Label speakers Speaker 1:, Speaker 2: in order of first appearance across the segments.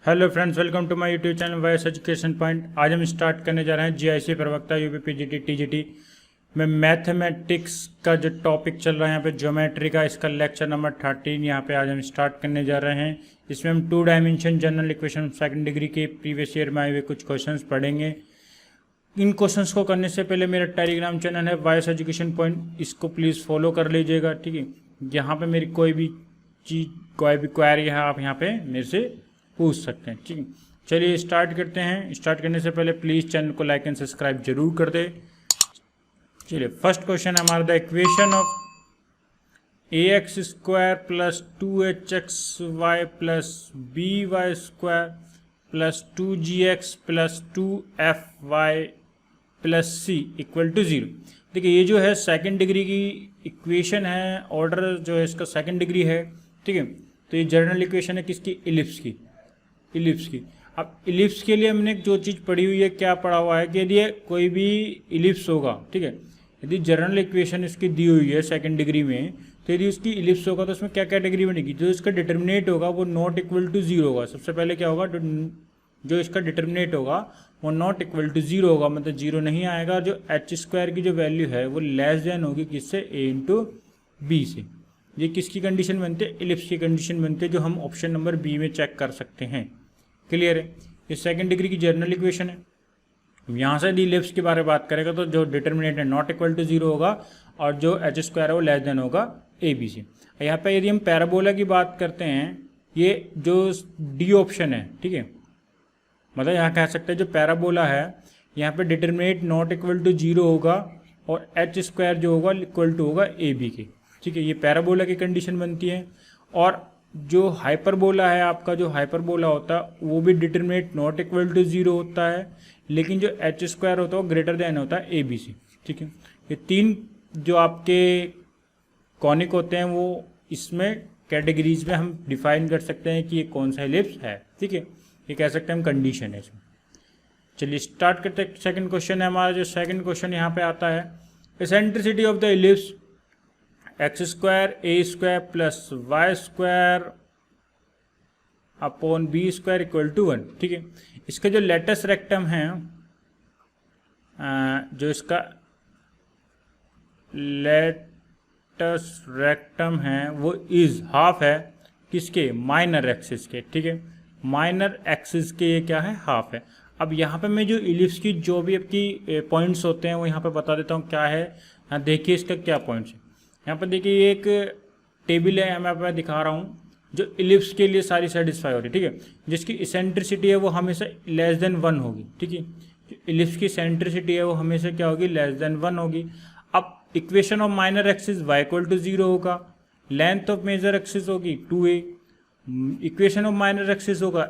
Speaker 1: Hello friends, welcome to my YouTube channel Wise Education Point. आज हम start करने जा रहे हैं जीआईसी प्रवक्ता यूपी पीजीटी टीजीटी में मैथमेटिक्स का जो टॉपिक चल रहा है यहाँ पे ज्योमेट्री का, इसका लेक्चर नंबर 13 यहाँ पे आज हम स्टार्ट करने जा रहे हैं। इसमें हम 2 dimension general equation second degree के प्रीवियस ईयर में आए हुए कुछ क्वेश्चंस पढ़ेंगे। इन क्वेश्चंस को करने से पहले मेरा टेलीग्राम चैनल है वाइस एजुकेशन पॉइंट, इसको प्लीज़ फॉलो कर लीजिएगा, ठीक है। यहाँ पे मेरी कोई भी चीज़, कोई भी क्वेरी है, आप यहाँ पे मेरे से पूछ सकते हैं, ठीक है। चलिए स्टार्ट करते हैं। स्टार्ट करने से पहले प्लीज़ चैनल को लाइक एंड सब्सक्राइब जरूर कर दे। चलिए फर्स्ट क्वेश्चन है हमारा, the equation of ax square plus 2hxy plus by square plus 2gx plus 2fy plus c equal to 0। देखिए ये जो है सेकंड डिग्री की इक्वेशन है, ऑर्डर जो है इसका सेकंड डिग्री है, ठीक है। तो ये जनरल इक्वेशन है किसकी? इलिप्स की, इलिप्स की। अब इलिप्स के लिए हमने जो चीज़ पढ़ी हुई है, क्या पढ़ा हुआ है कि यदि कोई भी इलिप्स होगा, ठीक है, यदि जनरल इक्वेशन इसकी दी हुई है सेकंड डिग्री में, तो यदि उसकी इलिप्स होगा तो उसमें क्या कैटेगरी बनेगी? जो इसका डिटर्मिनेट होगा वो नॉट इक्वल टू 0 होगा। सबसे पहले क्या होगा? जो इसका डिटर्मिनेट होगा वो नॉट इक्वल टू 0 होगा, मतलब 0 नहीं आएगा। जो एच स्क्वायर की जो वैल्यू है वो लेस देन होगी किससे? ए इंटू बी से। ये किसकी कंडीशन बनती है? इलिप्स की कंडीशन बनती है, जो हम ऑप्शन नंबर बी में चेक कर सकते हैं। क्लियर है? ये सेकंड डिग्री की जनरल इक्वेशन है। यहाँ से इलिप्स के बारे में बात करेगा तो जो डिटर्मिनेट है नॉट इक्वल टू 0 होगा और जो एच स्क्वायर है वो लेस देन होगा ए बी से। यहाँ पे यदि हम पैराबोला की बात करते हैं, ये जो डी ऑप्शन है, ठीक है, मतलब यहाँ कह सकते हैं जो पैराबोला है यहाँ पे डिटर्मिनेट नॉट इक्वल टू 0 होगा और एच स्क्वायर जो होगा इक्वल टू होगा ए बी के, ठीक है। ये पैराबोला की कंडीशन बनती है। और जो हाइपरबोला है, आपका जो हाइपरबोला होता है वो भी डिटर्मिनेट नॉट इक्वल टू 0 होता है, लेकिन जो एच स्क्वायर होता है वो ग्रेटर देन होता है ए बी से, ठीक है। ये तीन जो आपके कॉनिक होते हैं वो इसमें कैटेगरीज में हम डिफाइन कर सकते हैं कि ये कौन सा इलिप्स है, ठीक है। ये कह सकते हैं हम कंडीशन है इसमें। चलिए स्टार्ट करते हैं। सेकंड क्वेश्चन है हमारा। जो सेकंड क्वेश्चन यहाँ पे आता है, eccentricity of the ellipse x square a square plus y square upon b square equal to 1, ठीक है। इसका जो लेटेस्ट रेक्टम है, जो इसका लेटेस्ट रेक्टम है वो इज हाफ है किसके? माइनर एक्सिस के, ठीक है। माइनर एक्सिस के ये क्या है? हाफ है। अब यहाँ पे मैं जो इलिप्स की जो भी आपकी पॉइंट्स होते हैं वो यहाँ पे बता देता हूँ क्या है। यहाँ देखिए इसका क्या पॉइंट्स है। यहाँ पर देखिए ये एक टेबल है, मैं आपको दिखा रहा हूँ, जो इलिप्स के लिए सारी सेटिस्फाई हो रही है, ठीक है। जिसकी इसेंट्रिसिटी है वो हमेशा लेस देन 1 होगी, ठीक है। जो इलिप्स की सेंट्रिसिटी है वो हमेशा क्या होगी? लेस देन 1 होगी। अब equation of minor axis y equal to 0 होगा, लेंथ ऑफ मेजर एक्सिस होगी 2a, equation of minor axis होगा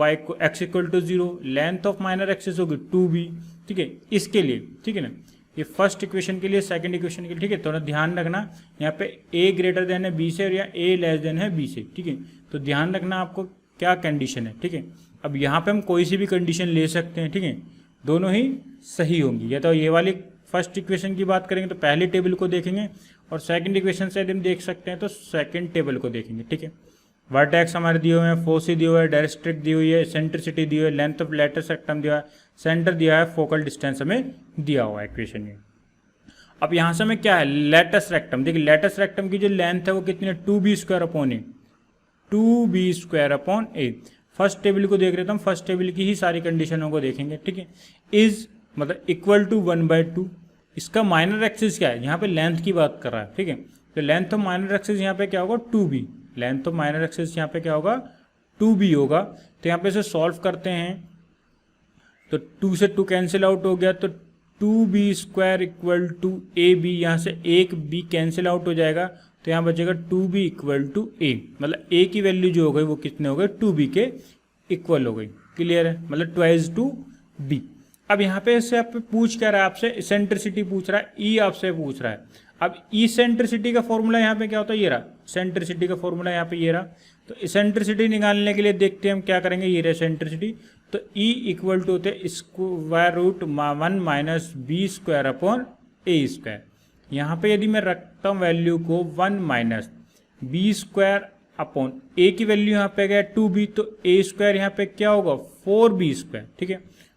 Speaker 1: y को x equal to 0, length of minor axis होगी 2b, ठीक है। इसके लिए, ठीक है ना, ये फर्स्ट इक्वेशन के लिए, सेकंड इक्वेशन के लिए, ठीक है। थोड़ा ध्यान रखना, यहाँ पे a ग्रेटर देन है b से और यहाँ a लेस देन है b से, ठीक है। तो ध्यान रखना आपको क्या कंडीशन है, ठीक है। अब यहाँ पे हम कोई सी भी कंडीशन ले सकते हैं, ठीक है, दोनों ही सही होंगी। या तो ये वाली फर्स्ट इक्वेशन की बात करेंगे तो पहली टेबल को देखेंगे, और सेकंड इक्वेशन से यदि हम देख सकते हैं तो सेकंड टेबल को देखेंगे, ठीक है। वर्टेक्स हमारे दिए हुए हैं, फोसी दिए हुए है, डायरेक्ट्रिक दी हुई है, सेंट्रिसिटी दी हुई है, लेंथ ऑफ लेटेस्ट रेक्टम दिया है, सेंटर दिया है, फोकल डिस्टेंस हमें दिया हुआ है इक्वेशन में। अब यहाँ से हमें क्या है? Latus rectum. देखिए लेटेस्ट रेक्टम की जो लेंथ है वो कितनी है? 2b स्क्वायर अपॉन ए, 2b स्क्वायर अपॉन ए। फर्स्ट टेबल को देख रहे थे हम, फर्स्ट टेबल की ही सारी कंडीशनों को देखेंगे, ठीक है। इज मतलब इक्वल टू 1/2। इसका माइनर एक्सिस क्या है? यहाँ पे लेंथ की बात कर रहा है, ठीक है। तो लेंथ ऑफ माइनर एक्सिस यहाँ पे क्या होगा? 2b। Length of minor axis यहाँ पे क्या होगा? 2b होगा। तो यहाँ पे इसे सॉल्व करते हैं तो 2 से 2 कैंसिल आउट हो गया, तो 2b square equal to a b, यहाँ से एक b कैंसिल आउट हो जाएगा, तो यहाँ बचेगा 2b इक्वल टू ए। मतलब a की वैल्यू जो हो गई वो कितने हो गए? 2b के इक्वल हो गई। क्लियर है? मतलब 2b। अब यहाँ पे इससे आप पूछ क्या रहा है? आपसे सेंट्रिसिटी पूछ रहा है, ई आपसे पूछ रहा है। अब ई सेंट्रिसिटी का फॉर्मूला यहाँ पे क्या होता है? ये रहा सेंट्रिसिटी का फॉर्मूला, यहाँ पे ये रहा। तो सेंट्रिसिटी निकालने के लिए देखते हैं हम क्या करेंगे। ये रहा सेंट्रिसिटी, तो ई इक्वल टू होते square root 1 minus B square upon ए स्क्वायर। यहाँ पे यदि मैं रखता हूँ वैल्यू को 1 minus B square upon A की वैल्यू यहाँ पे गया 2b, तो ए स्क्वायर यहाँ पे क्या होगा 4b स्क्वायर, ठीक है।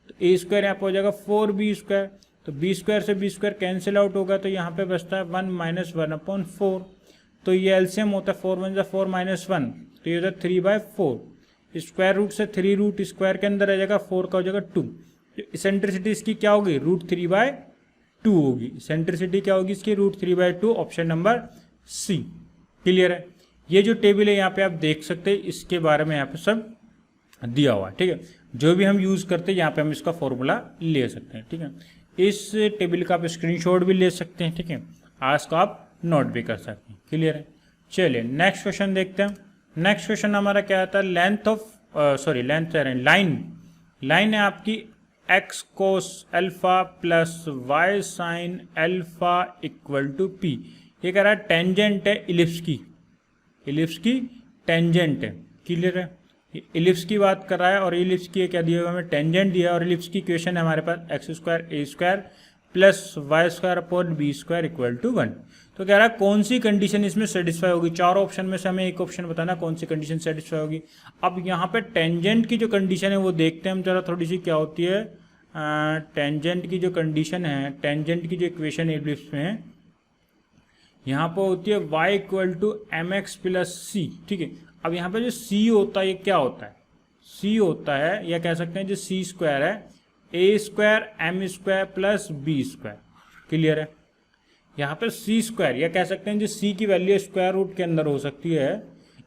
Speaker 1: तो ए स्क्वायर यहाँ पे हो जाएगा 4b स्क्वायर, तो बी स्क्वायर से बी स्क्वायर कैंसिल आउट होगा, तो यहाँ पे बचता है 1 माइनस 1/4। तो ये एलसीएम होता है 4 1 जा 4 माइनस 1, तो ये होता है 3/4। स्क्वायर रूट से 3 रूट स्क्वायर के अंदर आ जाएगा, 4 का हो जाएगा 2। इसेंट्रिसिटी इसकी क्या होगी √3/2 होगी। इसेंट्रिसिटी क्या होगी इसकी √3/2, ऑप्शन नंबर सी। क्लियर है। ये जो टेबल है यहाँ पे आप देख सकते हैं, इसके बारे में यहाँ पे सब दिया हुआ है, ठीक है। जो भी हम यूज करते हैं यहाँ पे हम इसका फॉर्मूला ले सकते हैं, ठीक है। इस टेबल का आप स्क्रीनशॉट भी ले सकते हैं, ठीक है। आज को आप नोट भी कर सकते हैं। क्लियर है। चलिए नेक्स्ट क्वेश्चन देखते हैं। नेक्स्ट क्वेश्चन हमारा क्या आता है, लाइन है आपकी x cos alpha plus y sine alpha equal to p। ये कह रहा है टेंजेंट है इलिप्स की टेंजेंट है। क्लियर है। इलिप्स की बात कर रहा है और इलिप्स की क्या दिया हुआ हमें टेंजेंट दिया, और इलिप्स की इक्वेशन है हमारे पास x² a² plus y² upon b² equal to 1। तो कह रहा है कौन सी कंडीशन इसमें सेटिस्फाई होगी। चार ऑप्शन में से हमें एक ऑप्शन बताना कौन सी कंडीशन सेटिस्फाई होगी। अब यहाँ पे टेंजेंट की जो कंडीशन है वो देखते हैं हम जरा, थोड़ी सी क्या होती है। टेंजेंट की जो कंडीशन है, टेंजेंट की जो इक्वेशन इलिप्स में यहाँ पर होती है y equal to mx plus c, ठीक है। अब यहाँ पे जो c होता है ये क्या होता है, c होता है या कह सकते हैं जो c² है a² m² plus b²। Clear है। यहाँ पे c² या कह सकते हैं जो c की वैल्यू स्क्वायर रूट के अंदर हो सकती है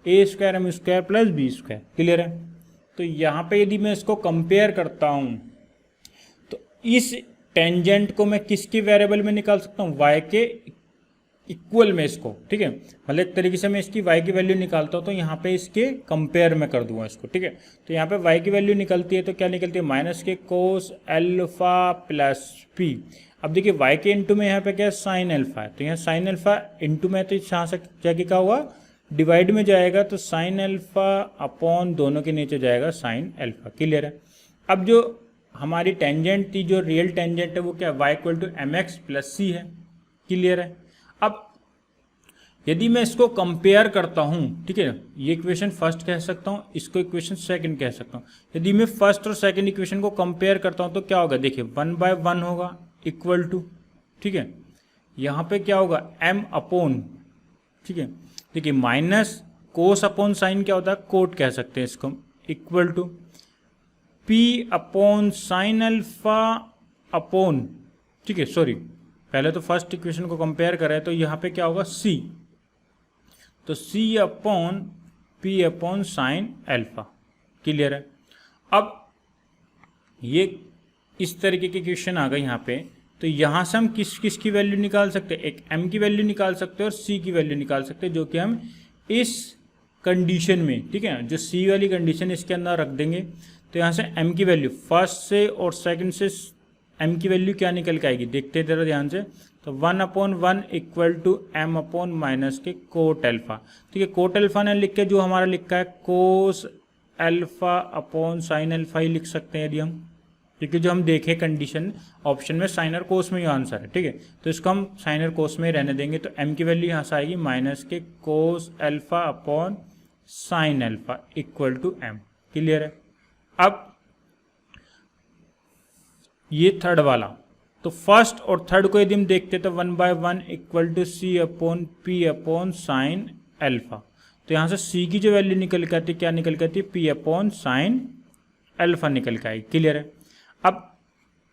Speaker 1: a² m² plus b²। Clear है। तो यहाँ पे यदि मैं इसको कंपेयर करता हूँ तो इस टेंजेंट को मैं किसके वेरिएबल में निकाल सकता हूँ, y के इक्वल में इसको, ठीक है। मतलब एक तरीके से मैं इसकी y की वैल्यू निकालता हूँ तो यहाँ पे इसके कंपेयर में कर दूंगा इसको, ठीक है। तो यहाँ पे y की वैल्यू निकलती है तो क्या निकलती है माइनस के कोस अल्फा प्लस p। अब देखिए y के इंटू में यहाँ पे क्या है साइन अल्फा है, तो यहाँ साइन अल्फा इंटू में तो यहाँ से जाके क्या हुआ डिवाइड में जाएगा, तो साइन अल्फा अपॉन दोनों के नीचे जाएगा साइन अल्फा। क्लियर है। अब जो हमारी टेंजेंट थी, जो रियल टेंजेंट है वो क्या y equal to mx plus c है। क्लियर है। अब यदि मैं इसको कंपेयर करता हूं, ठीक है, ये इक्वेशन फर्स्ट कह सकता हूं, इसको इक्वेशन सेकंड कह सकता हूं। यदि मैं फर्स्ट और सेकंड इक्वेशन को कंपेयर करता हूं तो क्या होगा, देखिए 1/1 होगा इक्वल टू, ठीक है, यहाँ पे क्या होगा m अपॉन, ठीक है, देखिए माइनस कोस अपॉन साइन क्या होता है कोट कह सकते हैं इसको, equal to p upon sine alpha upon, ठीक है, सॉरी पहले तो फर्स्ट इक्वेशन को कंपेयर करें तो यहाँ पे क्या होगा c, तो c upon p upon sine alpha. Clear है। अब ये इस तरीके की इक्वेशन आ गई यहाँ पे, तो यहाँ से हम किस की वैल्यू निकाल सकते हैं, एक m की वैल्यू निकाल सकते हैं और c की वैल्यू निकाल सकते हैं, जो कि हम इस कंडीशन में, ठीक है, जो c वाली कंडीशन इसके अंदर रख देंगे। तो यहाँ से m की वैल्यू फर्स्ट से और सेकंड से m की वैल्यू क्या निकल के आएगी देखते हैं जरा ध्यान से, तो 1/1 equal to m upon minus के कोट अल्फा। ठीक है, कोट अल्फा ने लिख के जो हमारा लिखा है cos alpha upon sine alpha ही लिख सकते हैं यदि हम, क्योंकि जो हम देखें कंडीशन ऑप्शन में साइन और कोस में ही आंसर है। ठीक है, तो इसको हम साइन और कोस में ही रहने देंगे, तो m की वैल्यू यहाँ से आएगी माइनस के cos alpha upon sine alpha equal to m। Clear है। अब ये थर्ड वाला, तो फर्स्ट और थर्ड को यदि हम देखते तो 1/1 equal to c upon p upon sine alpha. तो यहाँ से c की जो वैल्यू निकल के आती है क्या निकल के आती है p अपॉन साइन अल्फा निकल के आएगी। क्लियर है। अब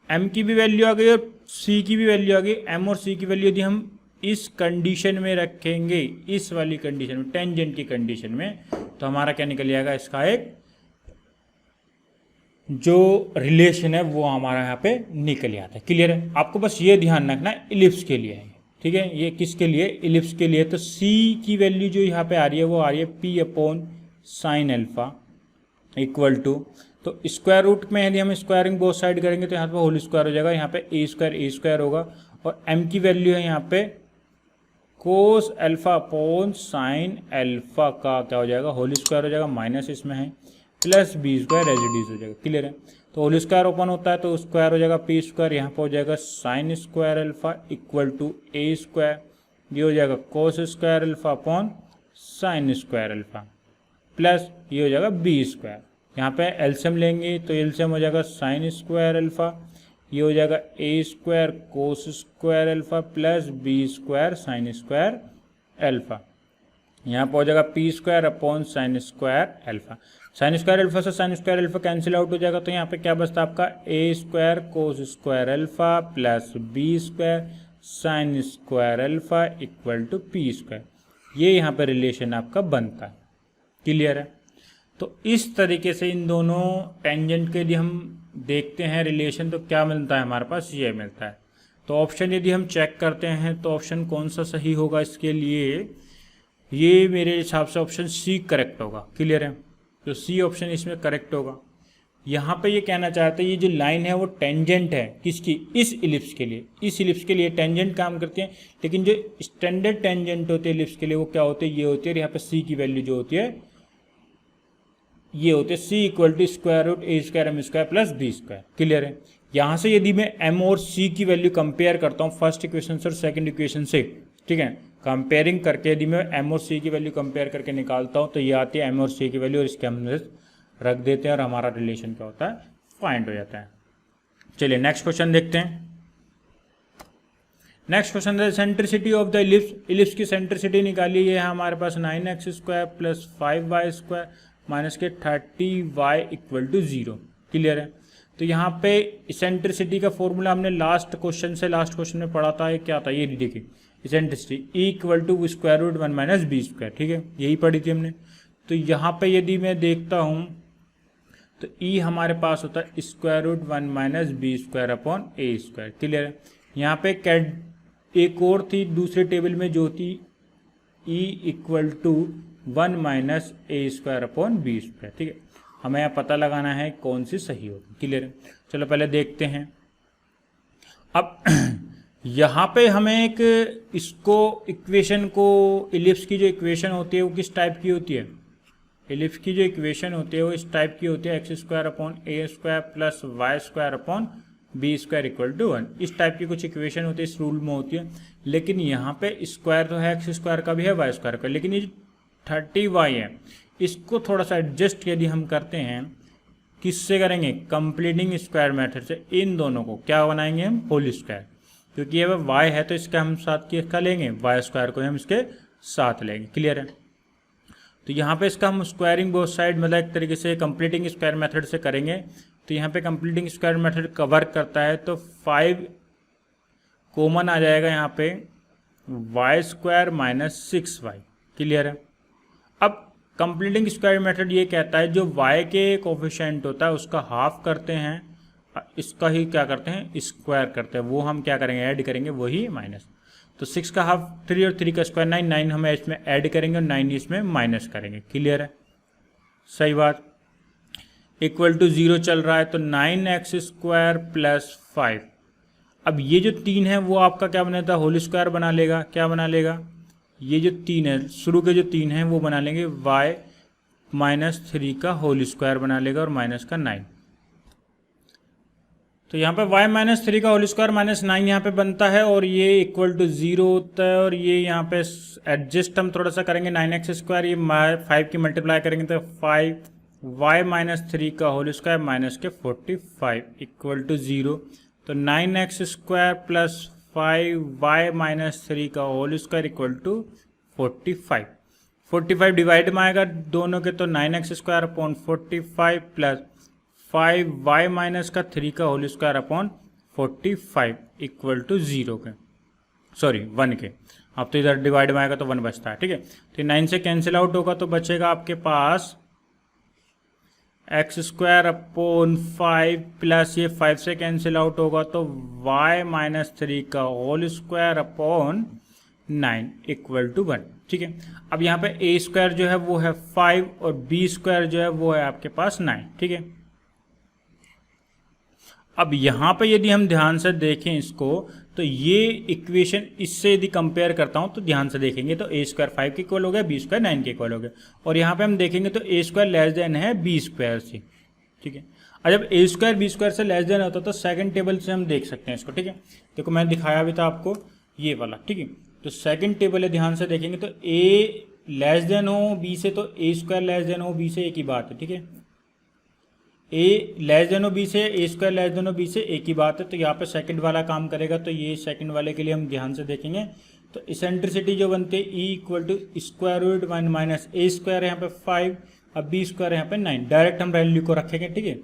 Speaker 1: m की भी वैल्यू आ गई और c की भी वैल्यू आ गई। m और c की वैल्यू यदि हम इस कंडीशन में रखेंगे, इस वाली कंडीशन में, टेंजेंट की कंडीशन में, तो हमारा क्या निकल जाएगा, इसका एक जो रिलेशन है वो हमारा यहाँ पे निकल आता है। क्लियर है। आपको बस ये ध्यान रखना इलिप्स के लिए है। ठीक है, ये किसके लिए, इलिप्स के लिए। तो c की वैल्यू जो यहाँ पे आ रही है वो आ रही है p upon sine alpha equal to, तो स्क्वायर रूट में यदि हम स्क्वायरिंग बोथ साइड करेंगे तो यहाँ पे होल स्क्वायर हो जाएगा, यहाँ पे a स्क्वायर होगा, और m की वैल्यू है यहाँ पे कोस अल्फा अपॉन साइन अल्फा का क्या हो जाएगा, होल स्क्वायर हो जाएगा, माइनस इसमें है, प्लस b स्क्वायर रेजिड्यूस हो जाएगा। क्लियर है। तो होल स्क्वायर ओपन होता है तो स्क्वायर हो जाएगा p स्क्वायर, यहाँ पर हो जाएगा sine square alpha equal to a square, ये हो जाएगा cos square alpha upon sine square alpha plus ये हो जाएगा बी स्क्वायर। यहाँ पे एलसीएम लेंगे तो एलसीएम हो जाएगा साइन स्क्वायर अल्फा, ये हो जाएगा A square cos square alpha plus B square sine square alpha. यहाँ पर हो जाएगा P square upon sine square alpha. Sine square alpha से sine square alpha cancel out हो जाएगा, तो यहाँ पे क्या बचता है आपका A square cos square alpha plus B square sine square alpha equal to P square. ये यहाँ पे रिलेशन आपका बनता है। क्लियर है? तो इस तरीके से इन दोनों टेंजेंट के लिए हम देखते हैं रिलेशन, तो क्या मिलता है हमारे पास, ये मिलता है। तो ऑप्शन यदि हम चेक करते हैं तो ऑप्शन कौन सा सही होगा इसके लिए, ये मेरे हिसाब से ऑप्शन सी करेक्ट होगा। क्लियर है? तो सी ऑप्शन इसमें करेक्ट होगा। यहाँ पे ये कहना चाहते हैं ये जो लाइन है वो टेंजेंट है किसकी, इस इलिप्स के लिए। इस इलिप्स के लिए टेंजेंट काम करते हैं, लेकिन जो स्टैंडर्ड टेंजेंट होते हैं इलिप्स के लिए वो क्या होते हैं, ये होती है। यहाँ पे सी की वैल्यू जो होती है ये होते हैं C equal to square root A square M square plus B square. Clear है? यहाँ से यदि मैं एम और सी की वैल्यू कंपेयर करता हूँ फर्स्ट इक्वेशन से और सेकंड इक्वेशन से, ठीक है, कंपेयरिंग करके यदि मैं एम और सी की वैल्यू कंपेयर करके निकालता हूँ तो ये आती है एम और सी की वैल्यू और इसके हम रख देते हैं और हमारा रिलेशन क्या होता है, फाइंड हो जाता है। चलिए नेक्स्ट क्वेश्चन देखते हैं। नेक्स्ट क्वेश्चन है centricity of the ellipse. Ellipse की सेंट्रिसिटी निकाली है हमारे पास 9x square plus 5y square minus के 30y इक्वल टू 0। क्लियर है? तो यहाँ पे इसेंट्रिसिटी का फॉर्मूला हमने लास्ट क्वेश्चन में पढ़ा था, क्या था, ये देखिए eccentricity e equal to square root 1 minus B square. ठीक है, यही पढ़ी थी हमने। तो यहाँ पे यदि मैं देखता हूँ तो ई हमारे पास होता है square root 1 minus B square upon ए स्क्वायर। क्लियर है? यहाँ पे एक और थी दूसरे टेबल में जो थी e equal to 1 minus A square upon b square. ठीक है, हमें यहाँ पता लगाना है कौन सी सही होगी। क्लियर है? चलो पहले देखते हैं। अब यहाँ पे हमें एक इसको इक्वेशन को, इलिप्स की जो इक्वेशन होती है वो किस टाइप की होती है, इलिप्स की जो इक्वेशन होती है वो इस टाइप की होती है x square upon A square plus y square upon b square equal to 1। इस टाइप की कुछ इक्वेशन होती है, इस रूल में होती है। लेकिन यहाँ पे स्क्वायर तो है, एक्स स्क्वायर का भी है, वाई स्क्वायर का, लेकिन ये 30y है, इसको थोड़ा सा एडजस्ट यदि हम करते हैं, किससे करेंगे, कंप्लीटिंग स्क्वायर मेथड से। इन दोनों को क्या बनाएंगे हम, होल स्क्वायर, क्योंकि ये y है तो इसका हम साथ किसका लेंगे, वाई स्क्वायर को हम इसके साथ लेंगे। क्लियर है? तो यहाँ पे इसका हम स्क्वायरिंग बोथ साइड मतलब एक तरीके से कंप्लीटिंग स्क्वायर मेथड से करेंगे। तो यहाँ पे कंप्लीटिंग स्क्वायर मेथड कवर करता है, तो 5 कॉमन आ जाएगा यहाँ पे, Y square minus 6y। Clear है? अब कंप्लीटिंग स्क्वायर मेथड ये कहता है जो y के कोफिशिएंट होता है उसका हाफ करते हैं, इसका ही क्या करते हैं, स्क्वायर करते हैं, वो हम क्या करेंगे, ऐड करेंगे, वही माइनस। तो 6 का हाफ 3 और 3 का स्क्वायर 9, 9 हम इसमें ऐड करेंगे और 9 इसमें माइनस करेंगे। क्लियर है? सही बात। इक्वल टू 0 चल रहा है, तो 9x स्क्वायर प्लस 5। अब ये जो 3 है वो आपका क्या बनेगा, होल स्क्वायर बना लेगा। क्या बना लेगा, ये जो 3 है, शुरू के जो 3 हैं वो बना लेंगे y माइनस 3 का होल स्क्वायर बना लेगा और माइनस का 9। तो यहाँ पे y माइनस 3 का होल स्क्वायर माइनस 9 यहाँ पे बनता है और ये इक्वल टू 0 होता है। और ये यहाँ पे एडजस्ट हम थोड़ा सा करेंगे, 9x स्क्वायर ये 5 की मल्टीप्लाई करेंगे तो 5y माइनस 3 का होल स्क्वायर माइनस के 45 इक्वल टू 0। तो 9x square plus 5y minus 3 का whole square equal to 45। 45 divide में आएगा दोनों के, तो 9x square upon 45 plus 5y minus का 3 का whole square upon 45 equal to 0 के, सॉरी 1 के। अब तो इधर डिवाइड में आएगा तो 1 बचता है। ठीक है, तो 9 से कैंसिल आउट होगा तो बचेगा आपके पास एक्स स्क्वायर अपॉन 5 प्लस ये 5 से कैंसिल आउट होगा तो y माइनस 3 का whole square upon 9 equal to 1। ठीक है, अब यहाँ पे a स्क्वायर जो है वो है 5 और b स्क्वायर जो है वो है आपके पास 9। ठीक है, अब यहाँ पे यदि हम ध्यान से देखें इसको, तो ये इक्वेशन इससे यदि कंपेयर करता हूँ तो ध्यान से देखेंगे तो a स्क्वायर 5 के इक्वल हो गया, b स्क्वायर 9 के इक्वल हो गया। और यहाँ पे हम देखेंगे तो a स्क्वायर लेस देन है b स्क्वायर से। ठीक है, और जब a स्क्वायर b स्क्वायर से लेस देन होता है तो सेकंड टेबल से हम देख सकते हैं इसको। ठीक है, देखो मैंने दिखाया भी था आपको ये वाला। ठीक है, तो सेकंड टेबल है, ध्यान से देखेंगे तो a लेस देन हो बी से तो ए स्क्वायर लेस देन हो बी से एक ही बात है, ठीक है। ए लेस देन हो बी से ए स्क्वायर लेस देन हो बी से एक ही बात है, तो यहाँ पे सेकंड वाला काम करेगा, तो ये सेकंड वाले के लिए हम ध्यान से देखेंगे। तो इसेंट्रिसिटी जो बनती है e equal to square root one minus A square है यहाँ पे 5, अब बी स्क्वायर है यहाँ पे 9, डायरेक्ट हम वैल्यू को रखेंगे, ठीक है।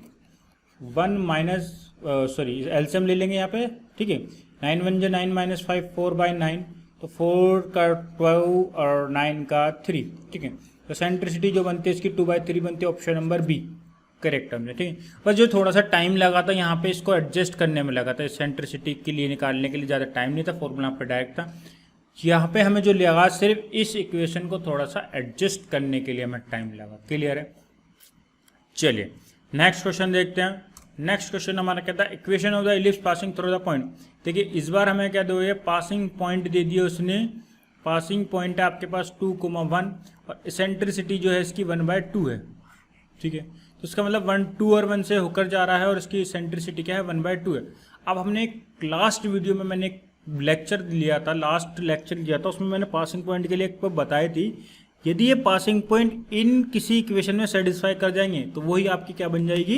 Speaker 1: 1 माइनस सॉरी एलसीएम ले लेंगे यहाँ पे, ठीक है। 9 1 जो 9 माइनस 5 4/9, तो 4 का 12 और 9 का 3, ठीक है। तो सेंट्रिसिटी जो बनती है इसकी 2/3 बनती है, ऑप्शन नंबर बी करेक्ट हमने, ठीक है। बस जो थोड़ा सा टाइम लगा था यहाँ पे इसको एडजस्ट करने में लगा था, सेंट्रिसिटी के लिए निकालने के लिए ज़्यादा टाइम नहीं था, फॉर्मूला पे डायरेक्ट था। यहाँ पे हमें जो लगा सिर्फ इस इक्वेशन को थोड़ा सा एडजस्ट करने के लिए हमें टाइम लगा। क्लियर है। चलिए नेक्स्ट क्वेश्चन देखते हैं। नेक्स्ट क्वेश्चन हमारा कहता है equation of the ellipse passing through the point. देखिए इस बार हमें क्या दो, ये पासिंग पॉइंट दे दिया उसने। पासिंग पॉइंट है आपके पास 2,1 और इसेंट्रिसिटी जो है इसकी 1/2 है, ठीक है। तो इसका मतलब 1 2 और 1 से होकर जा रहा है और इसकी इसेंट्रिसिटी क्या है 1/2 है। अब हमने एक लास्ट वीडियो में मैंने एक लेक्चर लिया था, लास्ट लेक्चर लिया था, उसमें मैंने पासिंग पॉइंट के लिए एक बताई थी, यदि ये पासिंग पॉइंट इन किसी इक्वेशन में सेटिस्फाई कर जाएंगे तो वही आपकी क्या बन जाएगी,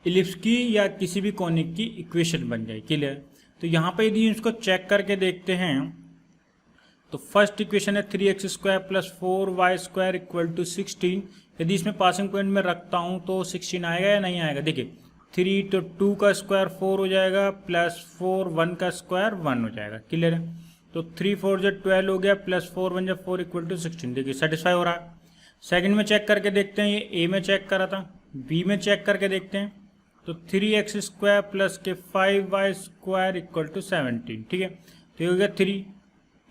Speaker 1: इलिप्स की या किसी भी कॉनिक की इक्वेशन बन जाएगी। क्लियर। तो यहाँ पे यदि इसको चेक करके देखते हैं तो फर्स्ट इक्वेशन है 3x square plus 4y square equal to 16। यदि इसमें पासिंग पॉइंट में रखता हूँ तो 16 आएगा या नहीं आएगा। देखिए 3 तो 2 का स्क्वायर 4 हो जाएगा, प्लस 4 1 का स्क्वायर 1 हो जाएगा। क्लियर है। तो 3 4 जो 12 हो गया, प्लस 4 1 जो 4 इक्वल टू 16। देखिए सेटिस्फाई हो रहा है। सेकंड में चेक करके देखते हैं, ये ए में चेक करा था, बी में चेक करके देखते हैं। तो 3x स्क्वायर प्लस के 5y स्क्वायर इक्वल टू 17, ठीक है। तो ये हो गया 3,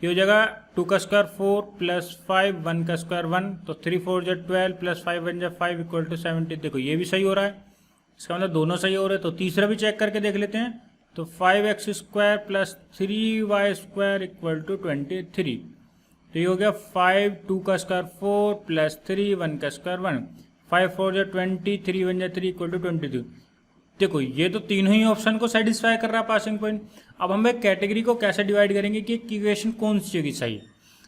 Speaker 1: ये हो जाएगा 2 का स्क्वायर 4 प्लस 5 1 का स्क्वायर 1, तो 3 4 जो 12 प्लस 5 1 जो 5 इक्वल टू 17। देखो ये भी सही हो रहा है, इसका मतलब दोनों सही हो रहे हैं। तो तीसरा भी चेक करके देख लेते हैं। तो 5x square plus 3y square equal to 23। तो ये हो गया 5 2 का स्क्वायर 4 प्लस 3 1 का स्क्वायर 1, 5 4 जो 20 3 1 जो 3 इक्वल टू 22। देखो ये तो तीनों ही ऑप्शन को सेटिस्फाई कर रहा है पासिंग पॉइंट। अब हम एक कैटेगरी को कैसे डिवाइड करेंगे कि इक्वेशन कौन सी होगी सही।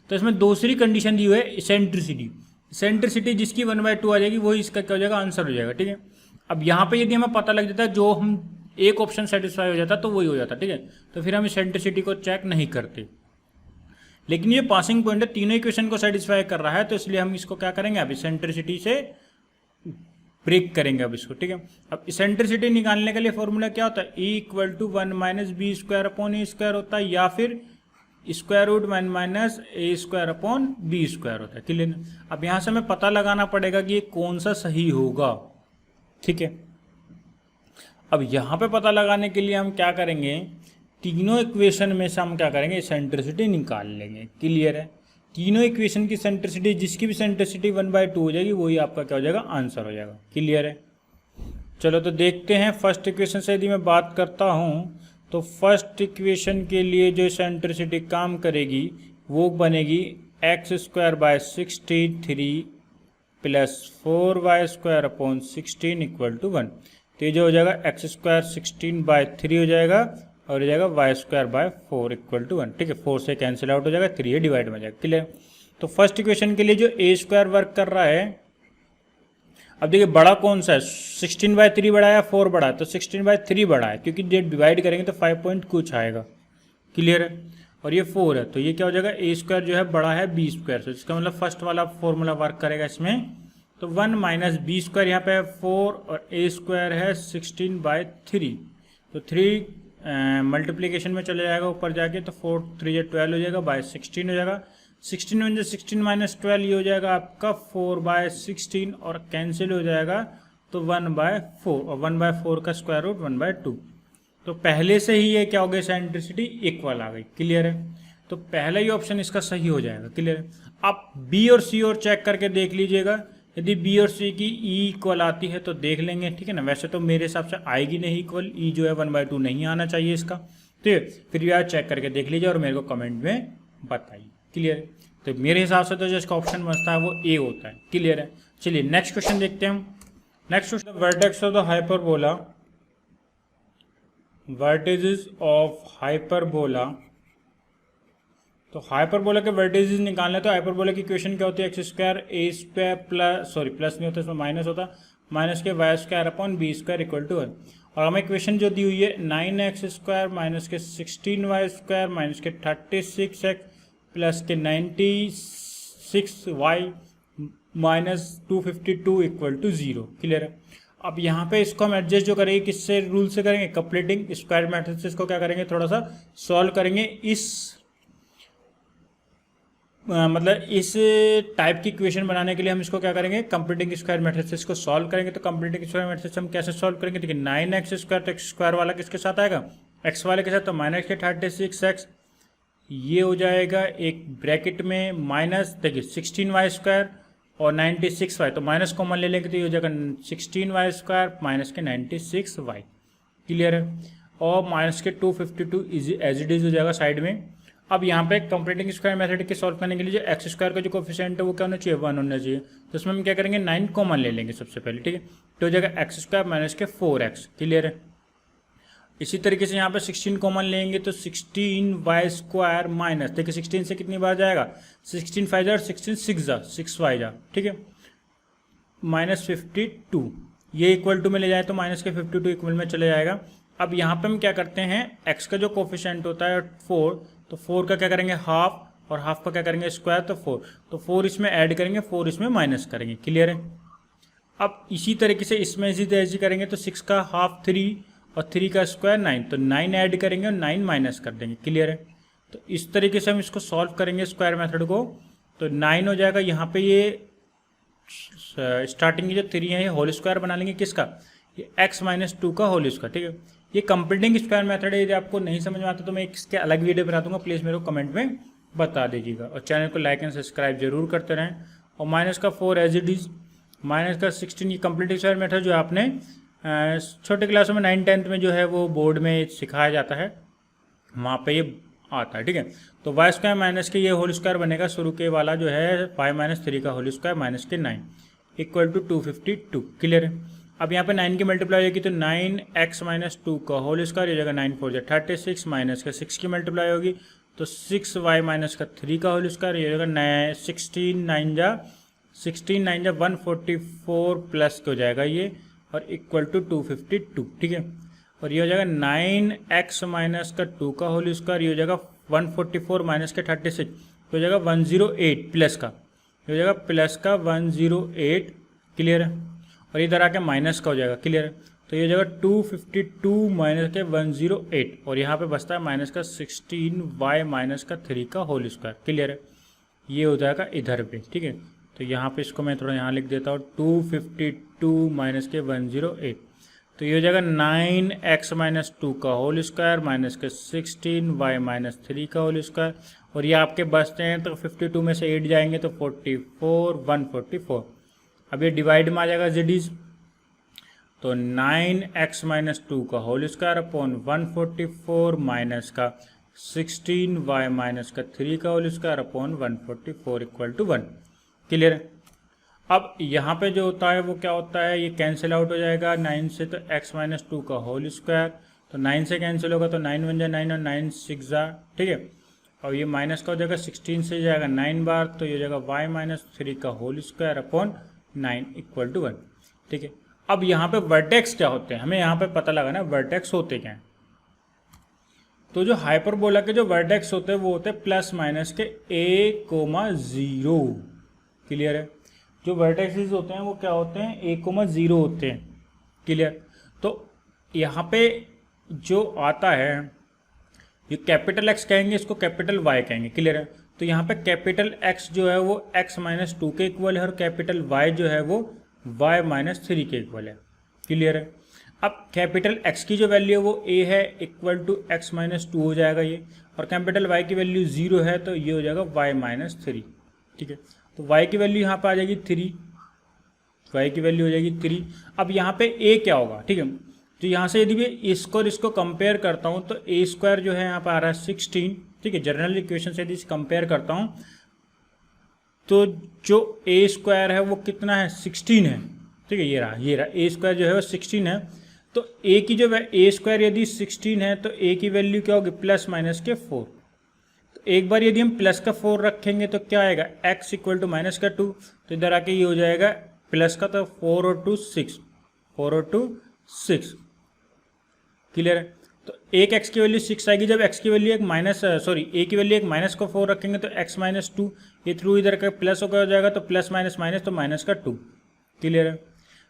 Speaker 1: तो इसमें दूसरी कंडीशन दी हुई है इसेंट्रिसिटी। इसेंट्रिसिटी जिसकी 1/2 आ जाएगी वही इसका क्या हो जाएगा, आंसर हो जाएगा, ठीक है। अब यहाँ पे यदि हमें पता लग जाता है जो हम एक ऑप्शन सेटिस्फाई हो जाता तो वही हो जाता, ठीक है। तो फिर हम इसेंट्रिसिटी को चेक नहीं करते। लेकिन ये पासिंग पॉइंट है, तीनों इक्वेशन को सेटिस्फाई कर रहा है, तो इसलिए हम इसको क्या करेंगे, अब इसेंट्रिसिटी से ब्रेक करेंगे अब इसको, ठीक है। अब इसेंट्रिसिटी निकालने के लिए फॉर्मूला क्या होता है, e equal to 1 minus B square upon A square होता है, या फिर स्क्वायर रूट 1 माइनस ए स्क्वायर अपॉन बी स्क्वायर होता है। क्लियर। अब यहाँ से हमें पता लगाना पड़ेगा कि ये कौन सा सही होगा, ठीक है। अब यहाँ पे पता लगाने के लिए हम क्या करेंगे, तीनों इक्वेशन में से हम क्या करेंगे, इसेंट्रिसिटी निकाल लेंगे। क्लियर है। तीनों इक्वेशन की सेंट्रिसिटी, जिसकी भी सेंट्रिसिटी 1/2 हो जाएगी वही आपका क्या हो जाएगा, आंसर हो जाएगा। क्लियर है। चलो तो देखते हैं फर्स्ट इक्वेशन से यदि मैं बात करता हूँ तो फर्स्ट इक्वेशन के लिए जो सेंट्रिसिटी काम करेगी वो बनेगी x square by 63 plus 4y square upon 16 equal to 1। तो ये जो हो जाएगा x स्क्वायर 16/3 हो जाएगा और हो जाएगा y square by 4 equal to 1, ठीक है। 4 से कैंसिल आउट हो जाएगा, 3 ये डिवाइड में हो जाएगा। क्लियर। तो फर्स्ट इक्वेशन के लिए जो ए स्क्वायर वर्क कर रहा है, अब देखिए बड़ा कौन सा है, 16/3 बड़ा है 4 बड़ा है, तो 16/3 बड़ा है क्योंकि जब डिवाइड करेंगे तो 5 पॉइंट कुछ आएगा। क्लियर है। और ये 4 है तो ये क्या हो जाएगा, ए स्क्वायर जो है बड़ा है बी स्क्वायर से, इसका मतलब फर्स्ट वाला फॉर्मूला वर्क करेगा इसमें। तो 1 माइनस बी स्क्वायर यहाँ पे है 4 और ए स्क्वायर है 16/3, तो 3 मल्टीप्लीकेशन में चले जाएगा ऊपर जाके, तो 4 3 जो 12 हो जाएगा, बाय 16 हो जाएगा। 16 में जो 16 माइनस 12 ये हो जाएगा आपका 4/16 और कैंसिल हो जाएगा तो 1/4 और 1/4 का स्क्वायर रूट 1/2। तो पहले से ही ये क्या हो गया, सेंट्रिसिटी इक्वल आ गई। क्लियर है। तो पहला ही ऑप्शन इसका सही हो जाएगा। क्लियर है। आप बी और सी और चेक करके देख लीजिएगा, यदि बी और सी की ई इक्वल आती है तो देख लेंगे, ठीक है ना। वैसे तो मेरे हिसाब से आएगी नहीं इक्वल, ई जो है 1/2 नहीं आना चाहिए इसका, तो फिर भी आप चेक करके देख लीजिए और मेरे को कमेंट में बताइए। क्लियर है। तो मेरे हिसाब से तो जो इसका ऑप्शन बचता है वो ए होता है। क्लियर है। चलिए नेक्स्ट क्वेश्चन देखते हैं हम। Next question, vertex of the hyperbola, vertices of hyperbola तो हाइपरबोला के वर्टिसेस निकालने, तो हाइपरबोला की इक्वेशन क्या होती है, x square a square plus, sorry plus नहीं होता इसमें माइनस होता, माइनस के y square upon b square equal to 1। और हमें इक्वेशन जो दी हुई है 9x स्क्वायर माइनस के 16y स्क्वायर माइनस के 36x प्लस के 96y minus 252 equal to 0। Clear है। अब यहाँ पे इसको हम एडजस्ट जो करेंगे किससे रूल से करेंगे, कंप्लीटिंग स्क्वायर मेथड से इसको क्या करेंगे, थोड़ा सा सॉल्व करेंगे। मतलब इस टाइप की इक्वेशन बनाने के लिए हम इसको क्या करेंगे, कंप्लीटिंग स्क्वायर मेथड से इसको सॉल्व करेंगे। तो कंप्लीटिंग स्क्वायर मेथड से हम कैसे सॉल्व करेंगे, देखिए 9x स्क्वायर, तो एक्स स्क्वायर वाला किसके साथ आएगा, एक्स वाले के साथ, तो माइनस के 36x ये हो जाएगा एक ब्रैकेट में माइनस, देखिए 16y स्क्वायर और 96y, तो माइनस कॉमन ले लेंगे तो ये हो जाएगा 16y स्क्वायर माइनस के 96y। क्लियर है। और माइनस के 252 एज इट इज हो जाएगा साइड में। अब यहाँ पे कंप्लीटिंग स्क्वायर मेथड के सॉल्व करने के लिए जो एक्स स्क्वायर का जो कोफिशिएंट है वो क्या होना चाहिए, 1 होना चाहिए। तो इसमें हम क्या करेंगे, 9 कॉमन ले लेंगे सबसे पहले, ठीक है। तो हो जाएगा एक्स स्क्वायर माइनस के 4x। क्लियर है। इसी तरीके से यहाँ पे 16 कॉमन लेंगे तो 16y स्क्वायर माइनस, देखिए 16 से कितनी बार जाएगा, 16 5 जा, 16 6 जा, 6y जा, ठीक है, माइनस 52, ये इक्वल टू में ले जाए तो माइनस के 52 इक्वल में चले जाएगा। अब यहाँ पे हम क्या करते हैं, x का जो कोफिशिएंट होता है 4, तो 4 का क्या करेंगे हाफ और हाफ का क्या करेंगे स्क्वायर, तो 4, तो 4 इसमें ऐड करेंगे, 4 इसमें माइनस करेंगे। क्लियर है। अब इसी तरीके से इसमें इसी तरह से करेंगे तो 6 का हाफ 3 और 3 का स्क्वायर 9, तो 9 ऐड करेंगे और 9 माइनस कर देंगे। क्लियर है। तो इस तरीके से हम इसको सॉल्व करेंगे स्क्वायर मेथड को, तो 9 हो जाएगा। यहाँ पे ये स्टार्टिंग की जो 3 है ये होल स्क्वायर बना लेंगे किसका, ये x माइनस 2 का होल स्क्वायर, ठीक है। ये कंप्लीटिंग स्क्वायर मेथड है। यदि आपको नहीं समझ में आता तो मैं इसके अलग वीडियो बना दूंगा, प्लीज़ मेरे को कमेंट में बता दीजिएगा। और चैनल को लाइक एंड सब्सक्राइब जरूर करते रहें। और माइनस का 4 एज इट इज, माइनस का 16, ये कंप्लीटिंग स्क्वायर मेथड जो आपने छोटे क्लासों में 9-10th में जो है वो बोर्ड में सिखाया जाता है, वहाँ पे ये आता है, ठीक है। तो वाई स्क्वायर माइनस के ये होल स्क्वायर बनेगा शुरू के वाला जो है 5 माइनस 3 का होल स्क्वायर माइनस के 9 इक्वल टू 252। क्लियर है। अब यहाँ पे 9 की मल्टीप्लाई होगी तो 9x माइनस 2 का होल स्क्वायर, ये जगह 9 4 जा 36 माइनस का 6 की मल्टीप्लाई होगी तो 6y माइनस का 3 का होल स्क्वायर, ये जगह 16 9 जा 144 प्लस हो जाएगा ये, और इक्वल टू 252, ठीक है। और ये हो जाएगा 9x माइनस का 2 का होल स्क्वायर, ये हो जाएगा 144 माइनस के 36, तो हो जाएगा 108 प्लस का, ये हो जाएगा प्लस का 108। क्लियर है। और इधर आके माइनस का हो जाएगा। क्लियर है। तो ये हो जाएगा 252 माइनस के 108, और यहाँ पे बचता है माइनस का 16y माइनस का 3 का होल स्क्वायर। क्लियर है। ये हो जाएगा इधर पे, ठीक है। तो यहाँ पे इसको मैं थोड़ा यहाँ लिख देता हूँ 252 माइनस के 108, तो ये हो जाएगा 9x माइनस 2 का होल स्क्वायर माइनस के 16y माइनस 3 का होल स्क्वायर, और ये आपके बचते हैं तो 52 में से 8 जाएंगे तो 44 144। अब ये डिवाइड में आ जाएगा जेडीज, तो 9x माइनस 2 का होल स्क्वायर अपॉन 144 माइनस का 16y माइनस का 3 का whole square upon 144 equal to 1। Clear है। अब यहाँ पे जो होता है वो क्या होता है, ये कैंसिल आउट हो जाएगा 9 से, तो x माइनस 2 का होल स्क्वायर, तो 9 से कैंसिल होगा तो 9 1 जा 9 और 9 6 जा, ठीक है। और ये माइनस का हो जाएगा 16 से जाएगा 9 बार, तो ये हो जाएगा y माइनस 3 का whole square upon 9 equal to 1, ठीक है। अब यहाँ पे वर्टेक्स क्या होते हैं, हमें यहाँ पे पता लगाना वर्टेक्स होते क्या हैं। तो जो हाइपरबोला के जो वर्टेक्स होते हैं वो होते हैं प्लस माइनस के a,0। क्लियर है। जो वर्टेक्सेस होते हैं वो क्या होते हैं, a,0 होते हैं। क्लियर। तो यहाँ पे जो आता है ये कैपिटल X कहेंगे, इसको कैपिटल Y कहेंगे। क्लियर है। तो यहाँ पे कैपिटल X जो है वो x माइनस 2 के इक्वल है, और कैपिटल Y जो है वो y माइनस 3 के इक्वल है। क्लियर है। अब कैपिटल X की जो वैल्यू है वो a है, इक्वल टू x माइनस 2 हो जाएगा ये, और कैपिटल Y की वैल्यू 0 है तो ये हो जाएगा y माइनस 3। ठीक है। तो y की वैल्यू यहाँ पे आ जाएगी 3, y की वैल्यू हो जाएगी 3। अब यहाँ पे a क्या होगा, ठीक है। तो यहाँ से यदि मैं इसको और इसको कंपेयर करता हूँ तो a स्क्वायर जो है यहाँ पर आ रहा है 16, ठीक है। जनरल इक्वेशन से यदि कंपेयर करता हूँ तो जो a स्क्वायर है वो कितना है, 16 है, ठीक है। ये रहा a स्क्वायर जो है वो 16 है। तो a की जो a स्क्वायर यदि 16 है तो a की वैल्यू क्या होगी, प्लस माइनस के 4। तो एक बार यदि हम प्लस का 4 रखेंगे तो क्या आएगा, x इक्वल टू माइनस का 2, तो इधर आके ये हो जाएगा प्लस का, तो 4 और 2 6, 4 और 2 6, क्लियर है। तो एक x की वैल्यू 6 आएगी जब x की वैल्यू एक माइनस a की वैल्यू एक माइनस को 4 रखेंगे तो x माइनस 2, ये थ्रू इधर का प्लस होकर हो जाएगा, तो प्लस माइनस माइनस तो माइनस का 2, क्लियर है।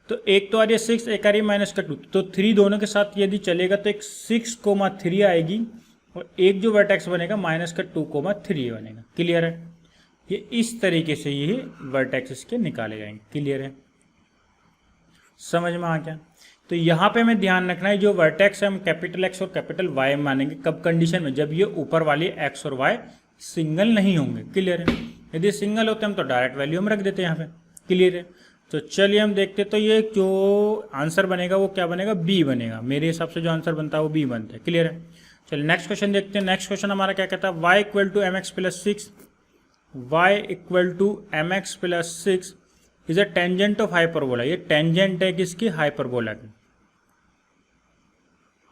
Speaker 1: तो एक तो आ रही है 6, एक आ रही है माइनस का 2, तो 3 दोनों के साथ यदि चलेगा तो एक 6,3 आएगी और एक जो वर्टेक्स बनेगा माइनस का 2,3 बनेगा, क्लियर है। ये इस तरीके से ये वर्टेक्स इसके निकाले जाएंगे, क्लियर है, समझ में आ गया। तो यहाँ पे हमें ध्यान रखना है जो वर्टेक्स है हम कैपिटल एक्स और कैपिटल वाई मानेंगे, कब कंडीशन में, जब ये ऊपर वाले एक्स और वाई सिंगल नहीं होंगे, क्लियर है। यदि सिंगल होते हम तो डायरेक्ट वैल्यू हम रख देते हैं यहाँ पे, क्लियर है। तो चलिए हम देखते, तो ये जो आंसर बनेगा वो क्या बनेगा, बी बनेगा, मेरे हिसाब से जो आंसर बनता है वो बी बनता है, क्लियर है। चलिए नेक्स्ट क्वेश्चन देखते हैं। नेक्स्ट क्वेश्चन हमारा क्या कहता है, y equal to M x plus 6, y equal to M x plus 6 is a tangent of hyperbola. ये टेंजेंट है किसकी, हाइपरबोला की,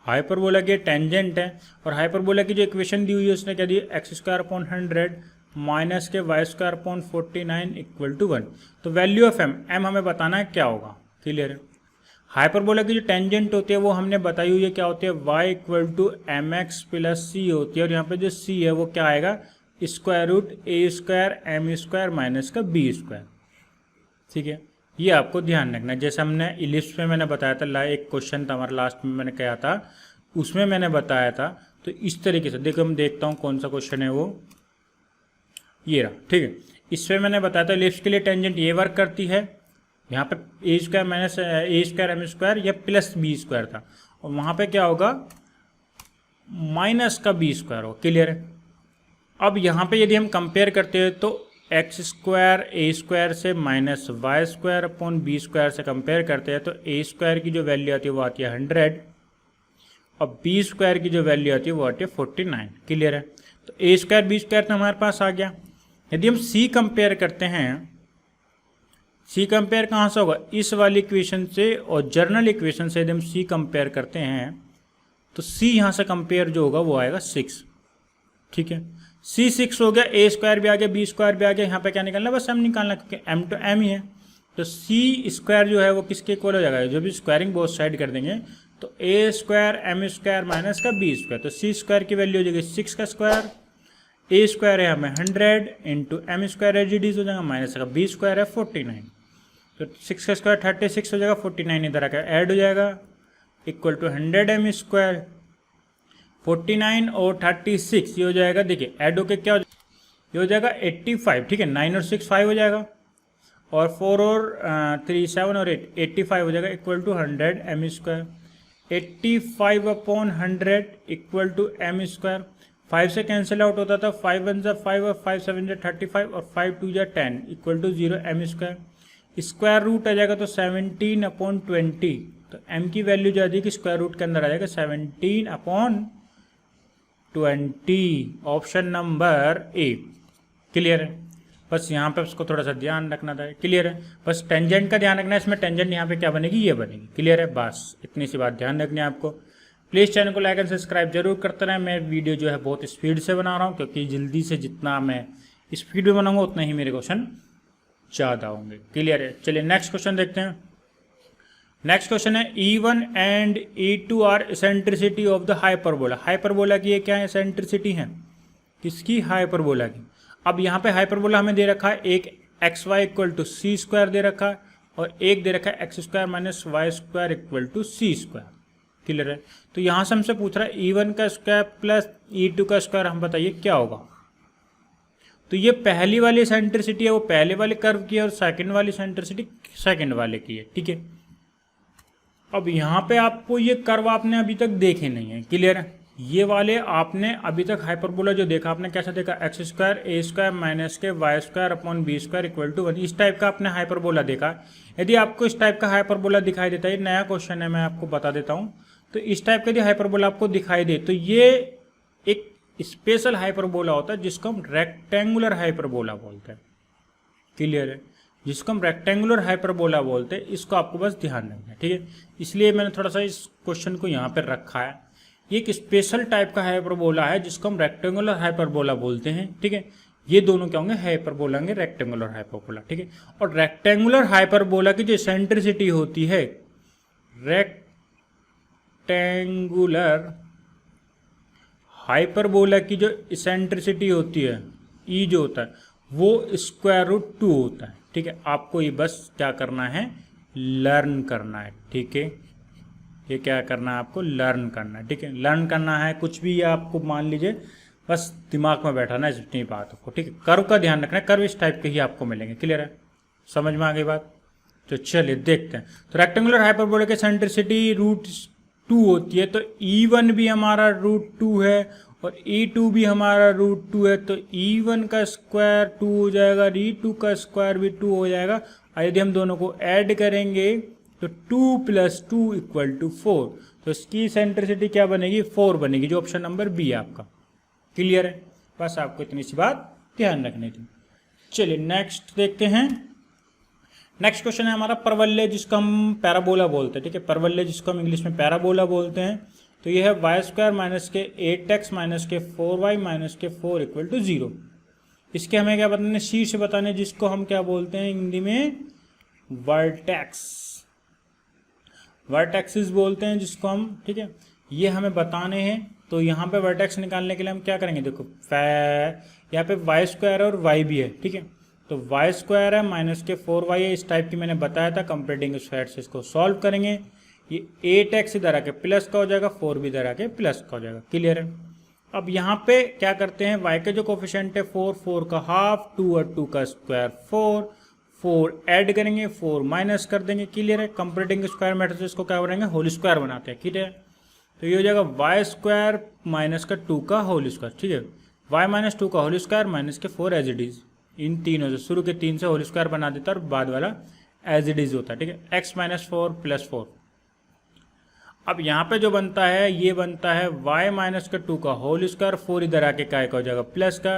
Speaker 1: हाइपरबोला की टेंजेंट है। और हाइपरबोला की जो इक्वेशन दी हुई है उसने क्या दी, एक्स स्क्वायर अपॉन 100 माइनस के y square upon 49 equal to 1। तो वैल्यू ऑफ एम हमें बताना है क्या होगा, क्लियर है। हाइपरबोला की जो टेंजेंट होती है वो हमने बताई हुई है क्या होती है, y equal to M x plus C होती है, और यहाँ पे जो c है वो क्या आएगा, square root A square M square minus का बी स्क्वायर, ठीक है। ये आपको ध्यान रखना है, जैसे हमने इलिप्स में मैंने बताया था, एक क्वेश्चन था हमारा लास्ट में मैंने कहा था, उसमें मैंने बताया था। तो इस तरीके से देखो, हम देखता हूँ कौन सा क्वेश्चन है वो, ये रहा, ठीक है। इसमें मैंने बताया था इलिप्स के लिए टेंजेंट ये वर्क करती है, यहाँ पे ए स्क्वायर माइनस ए स्क्वायर एम स्क्वायर या प्लस बी स्क्वायर था, और वहाँ पे क्या होगा, माइनस का बी स्क्वायर होगा, क्लियर है। अब यहाँ पे यदि हम कंपेयर करते हैं तो एक्स स्क्वायर ए स्क्वायर से minus Y square upon b square से कंपेयर करते हैं तो ए स्क्वायर की जो वैल्यू आती है वो आती है 100 और बी स्क्वायर की जो वैल्यू आती है वो आती है 49, क्लियर है। तो ए स्क्वायर बी स्क्वायर तो हमारे पास आ गया। यदि हम सी कंपेयर करते हैं, सी कंपेयर कहाँ से होगा, इस वाली इक्वेशन से, और जर्नल इक्वेशन से यदि हम सी कंपेयर करते हैं तो सी यहाँ से कंपेयर जो होगा वो आएगा 6, ठीक है। सी 6 हो गया, ए स्क्वायर भी आ गया, बी स्क्वायर भी आ गया, यहाँ पे क्या निकालना, बस एम निकालना, क्योंकि एम तो एम ही है। तो सी स्क्वायर जो है वो किसके इक्वल हो जाएगा, जो भी स्क्वायरिंग बोथ साइड कर देंगे तो A square M square minus का बी स्क्वायर, तो सी स्क्वायर की वैल्यू हो जाएगी 6 का स्क्वायर, ए स्क्वायर है हमें 100 इंटू एम स्क्वायर एजीडीज हो जाएगा, माइनस का बी स्क्वायर है 49, तो 6 का स्क्वायर 36 हो जाएगा, 49 इधर आकर ऐड हो जाएगा, इक्वल टू 100 एम स्क्वायर, 49 और 36 ये हो जाएगा, देखिए ऐड होके क्या हो जाएगा, ये हो जाएगा 85, ठीक है। 9 और 6 5 हो जाएगा, और 4 और 3 7 और 8 85 हो जाएगा, equal to 100 m square, 85 upon 100 equal to m square. 5 से कैंसिल आउट होता था, 5 1 जा 5 और 5 7 जा 35 और 5 2 जा 10 equal to 0 M square. Square root आ जाएगा तो 17 अपॉन 20, तो m की वैल्यू जो आ जाएगी स्क्वायर रूट के अंदर आ जाएगा 17 upon 20, option number A, clear है। बस यहाँ पे उसको थोड़ा सा ध्यान रखना था, क्लियर है। बस टेंजेंट का ध्यान रखना है, इसमें टेंजेंट यहाँ पे क्या बनेगी, ये बनेगी, क्लियर है। बस इतनी सी बात ध्यान रखनी है आपको। प्लीज़ चैनल को लाइक एंड सब्सक्राइब जरूर करते रहें। मैं वीडियो जो है बहुत स्पीड से बना रहा हूँ, क्योंकि जल्दी से जितना मैं स्पीड में बनाऊंगा उतना ही मेरे क्वेश्चन ज़्यादा होंगे, क्लियर है। चलिए नेक्स्ट क्वेश्चन देखते हैं। नेक्स्ट क्वेश्चन है E1 and E2 are eccentricity of the hyperbola. Hyperbola की ये क्या है, एसेंट्रिसिटी है किसकी, हाइपरबोला की। अब यहाँ पे हाइपरबोला हमें दे रखा है, एक X Y equal to C square दे रखा है, और एक दे रखा है x square minus Y square equal to C square, clear है। तो यहाँ से हमसे पूछ रहा है E1 का स्क्वायर प्लस E2 का स्क्वायर, हम बताइए क्या होगा। तो ये पहली वाली एसेंट्रिसिटी है वो पहले वाले कर्व की है, और सेकंड वाली एसेंट्रिसिटी सेकंड वाले की है, ठीक है। अब यहाँ पे आपको ये कर्व आपने अभी तक देखे नहीं है, क्लियर है। ये वाले आपने अभी तक हाइपरबोला जो देखा आपने कैसा देखा, x square a square minus के y square upon b square equal to 1, इस टाइप का आपने हाइपरबोला देखा। यदि आपको इस टाइप का हाइपरबोला दिखाई देता है, नया क्वेश्चन है मैं आपको बता देता हूँ, तो इस टाइप का यदि हाइपरबोला आपको दिखाई दे तो ये एक स्पेशल हाइपरबोला होता है जिसको हम रेक्टेंगुलर हाइपरबोला बोलते हैं, क्लियर है। जिसको हम रेक्टेंगुलर हाइपरबोला बोलते हैं, इसको आपको बस ध्यान रखना है, ठीक है। इसलिए मैंने थोड़ा सा इस क्वेश्चन को यहाँ पर रखा है। ये एक स्पेशल टाइप का हाइपरबोला है जिसको हम रेक्टेंगुलर हाइपरबोला बोलते हैं, ठीक है। ये दोनों क्या होंगे, हाइपरबोला होंगे, रेक्टेंगुलर हाइपरबोला, ठीक है। और रेक्टेंगुलर हाइपरबोला की जो इसेंट्रिसिटी होती है, रेक्टेंगुलर हाइपरबोला की जो इसेंट्रिसिटी होती है, ई जो होता है वो √2 होता है, ठीक है। आपको ये बस क्या करना है, लर्न करना है, ठीक है। ये क्या करना है, आपको लर्न करना है, ठीक है। लर्न करना है कुछ भी, आपको मान लीजिए बस दिमाग में बैठाना है इतनी बात को, ठीक है। कर्व का ध्यान रखना है, कर्व इस टाइप के ही आपको मिलेंगे, क्लियर है, समझ में आ गई बात। तो चलिए देखते हैं। तो रेक्टेंगुलर हाइपरबोला की इसेंट्रिसिटी √2 होती है, तो E1 भी हमारा √2 है और E2 भी हमारा √2 है, तो E1 का स्क्वायर 2 हो जाएगा, E2 का स्क्वायर भी 2 हो जाएगा। और यदि हम दोनों को ऐड करेंगे तो 2 + 2 = 4, तो इसकी इसेंट्रिसिटी क्या बनेगी, 4 बनेगी, जो ऑप्शन नंबर बी है आपका, क्लियर है। बस आपको इतनी सी बात ध्यान रखनी थी। चलिए नेक्स्ट देखते हैं। नेक्स्ट क्वेश्चन है हमारा परवलय, जिसको हम पैराबोला बोलते हैं, ठीक है। परवलय जिसको हम इंग्लिश में पैराबोला बोलते हैं। तो ये है y² - के 8x - के 4y - के 4 = 0। इसके हमें क्या बताने, शीर्ष बताने, जिसको हम क्या बोलते हैं हिंदी में, वर्टेक्स, वर्टेक्सिस बोलते हैं जिसको हम, ठीक है। ये हमें बताने हैं। तो यहाँ पे वर्टेक्स निकालने के लिए हम क्या करेंगे, देखो यहाँ पे y² और y भी है, ठीक है। तो y² है - के 4y है, इस टाइप की मैंने बताया था, कंप्लीटिंग स्क्वायर से इसको सॉल्व करेंगे। ये 8x इधर आके प्लस का हो जाएगा, 4 भी इधर आके प्लस का हो जाएगा, क्लियर है। अब यहाँ पे क्या करते हैं, y के जो कोफिशिएंट है 4, 4 का हाफ, 2 और 2 का स्क्वायर 4, 4 ऐड करेंगे, 4 माइनस कर देंगे, क्लियर है। कंप्लीटिंग स्क्वायर मेथड से इसको क्या करेंगे, होल स्क्वायर बनाते हैं, क्लियर है। तो ये हो जाएगा y² - का 2 का होल स्क्वायर, ठीक है। y - 2 का होल स्क्वायर - के 4 एज इट इज, इन तीनों से, शुरू के 3 से होल स्क्वायर बना देता है और बाद वाला एज इट इज होता है, ठीक है। x - 4 + 4। अब यहाँ पे जो बनता है, ये बनता है y - 2 का होल स्क्वायर, 4 इधर आके काय का हो जाएगा प्लस का,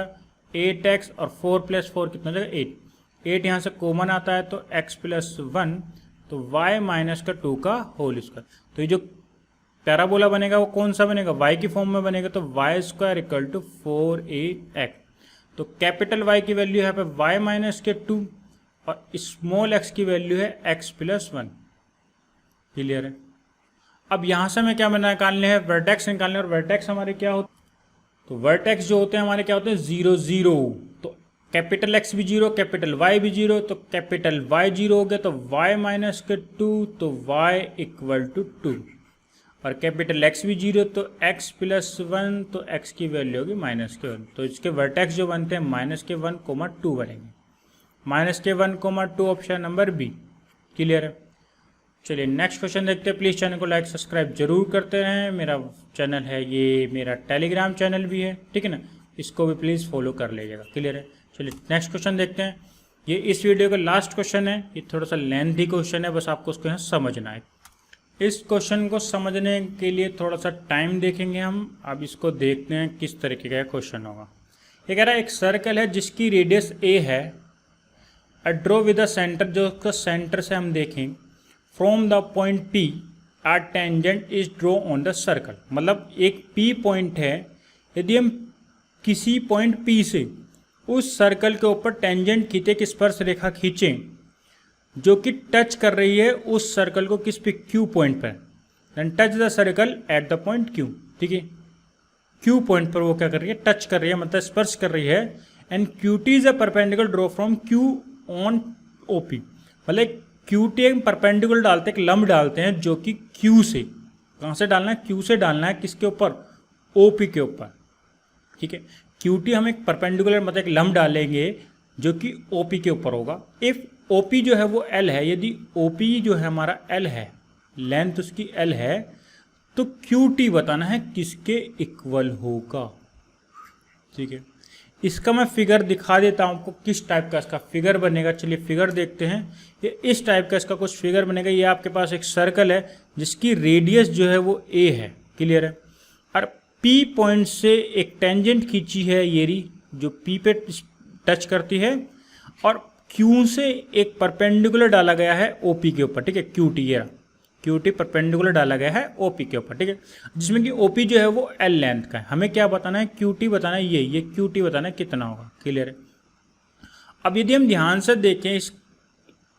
Speaker 1: 8x और 4 + 4 कितना हो जाएगा, 8। 8 यहाँ से कॉमन आता है तो x + 1, तो y - 2 का होल स्क्वायर। तो ये जो पैराबोला बनेगा वो कौन सा बनेगा, y की फॉर्म में बनेगा, तो y² = 4ax। तो कैपिटल Y की वैल्यू है यहाँ पे y - के 2 और स्मॉल x की वैल्यू है x + 1, क्लियर है। अब यहाँ से हमें क्या निकालने हैं, वर्टेक्स निकालने, और वर्टेक्स हमारे क्या होते, तो वर्टेक्स जो होते हैं हमारे क्या होते हैं, 0, 0। तो कैपिटल X भी 0, कैपिटल Y भी 0, तो कैपिटल Y 0 हो गया, तो y - के 2, तो y = 2, और कैपिटल X भी 0, तो x + 1, तो x की वैल्यू होगी -1। तो इसके वर्टेक्स जो बनते हैं -1, 2 बनेंगे, -1, 2 ऑप्शन नंबर बी, क्लियर है। चलिए नेक्स्ट क्वेश्चन देखते हैं। प्लीज़ चैनल को लाइक सब्सक्राइब जरूर करते रहें। मेरा चैनल है, ये मेरा टेलीग्राम चैनल भी है, ठीक है ना, इसको भी प्लीज़ फॉलो कर लीजिएगा, क्लियर है। चलिए नेक्स्ट क्वेश्चन देखते हैं। ये इस वीडियो का लास्ट क्वेश्चन है, ये थोड़ा सा लेंथी क्वेश्चन है, बस आपको उसको यहाँ समझना है। इस क्वेश्चन को समझने के लिए थोड़ा सा टाइम देखेंगे हम। अब इसको देखते हैं किस तरीके का क्वेश्चन होगा। ये कह रहा है एक सर्कल है जिसकी रेडियस a है, a draw with the centre, जो उसका सेंटर से हम देखें, from the point P a tangent is draw on the circle. मतलब एक P पॉइंट है, यदि हम किसी पॉइंट P से उस सर्कल के ऊपर टेंजेंट खींचे, एक स्पर्श रेखा खींचें जो कि टच कर रही है उस सर्कल को किस पे, Q पॉइंट पर, then touch the circle at the point Q, ठीक है। Q पॉइंट पर वो क्या कर रही है, टच कर रही है, मतलब स्पर्श कर रही है। And QT is a perpendicular draw from Q on OP। मतलब QT एक परपेंडिकुलर डालते हैं, एक लंब डालते हैं जो कि Q से, कहाँ से डालना है, Q से डालना है, किसके ऊपर, OP के ऊपर, ठीक है। QT हम एक परपेंडिकुलर मतलब एक लंब डालेंगे जो कि OP के ऊपर होगा। इफ OP जो है वो L है, यदि OP जो है हमारा L है, लेंथ उसकी L है, तो QT बताना है किसके इक्वल होगा, ठीक है। इसका मैं फिगर दिखा देता हूँ आपको, किस टाइप का इसका फिगर बनेगा। चलिए फिगर देखते हैं। ये इस टाइप का इसका कुछ फिगर बनेगा। ये आपके पास एक सर्कल है जिसकी रेडियस जो है वो a है, क्लियर है, और P पॉइंट से एक टेंजेंट खींची है ये रही, जो P पे टच करती है, और Q से एक परपेंडिकुलर डाला गया है OP के ऊपर, ठीक है, QT ये। क्यू टी परपेंडिकुलर डाला गया है ओ पी के ऊपर, ठीक है, जिसमें कि ओ पी जो है वो एल लेंथ का है। हमें क्या बताना है, क्यू टी बताना है, ये क्यू टी बताना है कितना होगा, क्लियर है। अब यदि हम ध्यान से देखें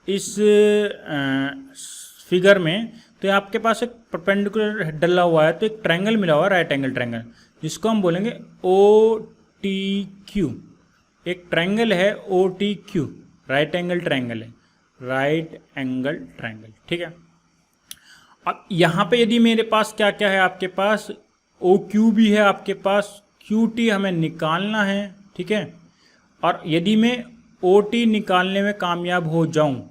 Speaker 1: इस फिगर में, तो आपके पास एक परपेंडिकुलर डला हुआ है, तो एक ट्रायंगल मिला हुआ है, राइट एंगल ट्रायंगल, जिसको हम बोलेंगे ओ टी क्यू। एक ट्रायंगल है O T Q, right angle triangle है, राइट एंगल ट्रायंगल, ठीक है। अब यहाँ पे यदि मेरे पास क्या क्या है, आपके पास ओ क्यू भी है, आपके पास क्यू टी हमें निकालना है, ठीक है। और यदि मैं ओ टी निकालने में कामयाब हो जाऊं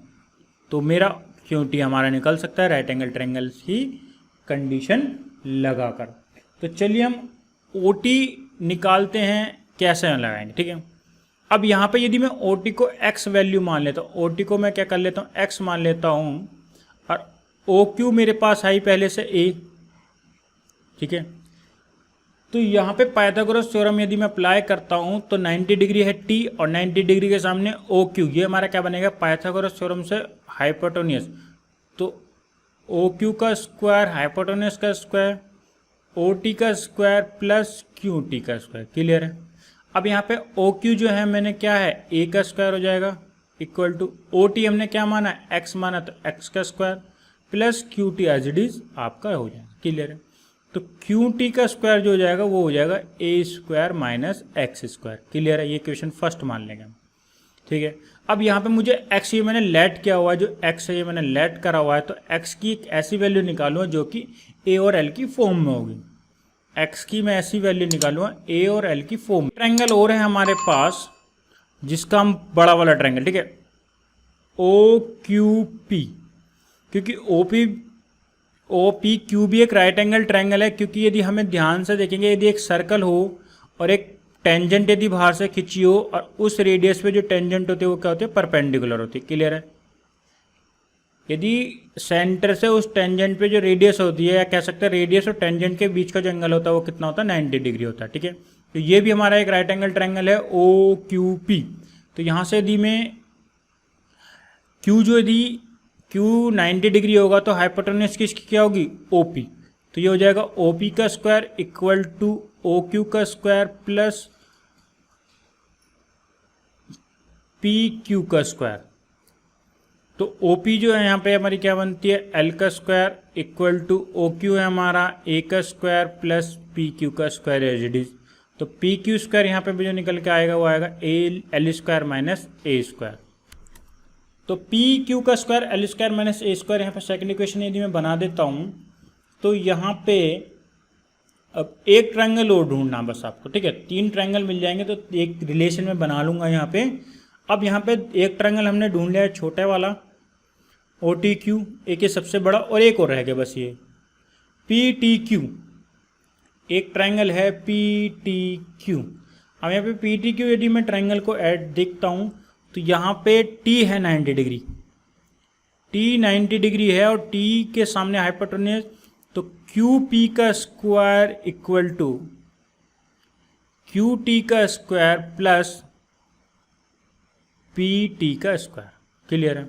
Speaker 1: तो मेरा क्यू टी हमारा निकल सकता है राइट एंगल ट्रायंगल की कंडीशन लगाकर। तो चलिए हम ओ टी निकालते हैं, कैसे लगाएंगे, ठीक है। अब यहाँ पे यदि मैं ओ टी को एक्स वैल्यू मान लेता हूँ, ओ टी को मैं क्या कर लेता हूँ, एक्स मान लेता हूँ, और ओ क्यू मेरे पास आई पहले से ए, ठीक है। तो यहाँ पे पाइथागोरस थ्योरम यदि मैं अप्लाई करता हूँ तो 90 डिग्री है टी और 90 डिग्री के सामने ओ क्यू, ये हमारा क्या बनेगा, पाइथागोरस थ्योरम से हाइपोटेन्यूस। तो ओ क्यू का स्क्वायर, हाइपोटेन्यूस का स्क्वायर, ओ टी का स्क्वायर प्लस क्यू टी का स्क्वायर, क्लियर है। अब यहाँ पे ओ क्यू जो है मैंने क्या है, ए का स्क्वायर हो जाएगा, इक्वल टू ओ टी हमने क्या माना, एक्स माना, तो एक्स का square plus Q T as it is आपका हो जाएगा, क्लियर है। तो क्यू टी का स्क्वायर जो हो जाएगा वो हो जाएगा A square minus x square, clear है। ये क्वेश्चन फर्स्ट मान लेंगे हम, ठीक है। अब यहाँ पे मुझे एक्स ये मैंने लेट किया हुआ है, जो एक्स है ये मैंने लेट करा हुआ है, तो एक्स की एक ऐसी वैल्यू निकालूंगा जो कि ए और एल की फॉर्म में होगी। एक्स की मैं ऐसी वैल्यू निकालूंगा ए और एल की फॉर्म में। ट्रायंगल और है हमारे पास जिसका हम बड़ा वाला ट्रायंगल, ठीक है, ओ क्यू पी, क्योंकि ओ पी क्यू भी एक राइट एंगल ट्रायंगल है, क्योंकि यदि हमें ध्यान से देखेंगे, यदि एक सर्कल हो और एक टेंजेंट यदि बाहर से खिंची हो और उस रेडियस पे जो टेंजेंट होते हैं वो क्या होते हैं, परपेंडिकुलर होती है, क्लियर है। यदि सेंटर से उस टेंजेंट पे जो रेडियस होती है, या कह सकते हैं रेडियस और टेंजेंट के बीच का जो एंगल होता है वो कितना होता है, 90 डिग्री होता है, ठीक है। तो ये भी हमारा एक राइट एंगल ट्रायंगल है ओ क्यू पी। तो यहाँ से यदि मैं यदि क्यू 90 डिग्री होगा तो हाइपोटेन्यूस किसकी क्या होगी, ओ पी। तो ये हो जाएगा ओ पी का square equal to O Q का स्क्वायर प्लस पी क्यू का स्क्वायर। तो ओ पी जो है यहाँ पे हमारी क्या बनती है, एल का square equal to O Q है हमारा ए का स्क्वायर प्लस पी क्यू का स्क्वायर एज इट इज। तो पी क्यू स्क्वायर यहाँ पे भी जो निकल के आएगा वो आएगा एल स्क्वायर माइनस ए स्क्वायर। तो पी क्यू का स्क्वायर एल स्क्वायर माइनस ए स्क्वायर, यहाँ पे सेकंड इक्वेशन यदि मैं बना देता हूँ तो यहाँ पे अब एक ट्रायंगल और ढूंढना बस आपको, ठीक है। 3 ट्रायंगल मिल जाएंगे तो एक रिलेशन में बना लूँगा यहाँ पे। अब यहाँ पे एक ट्रायंगल हमने ढूंढ लिया है छोटा वाला ओ टी क्यू, एक ये सबसे बड़ा, और एक और रह गया बस ये पी टी क्यू। एक ट्रायंगल है पी टी क्यू। अब यहाँ पे पी टी क्यू यदि मैं ट्रायंगल को ऐड देखता हूँ तो यहाँ पे T है 90 डिग्री, T 90 डिग्री है और T के सामने हाइपोटेन्यूस, तो क्यू पी का square equal to Q T का स्क्वायर प्लस पी टी का स्क्वायर, क्लियर है।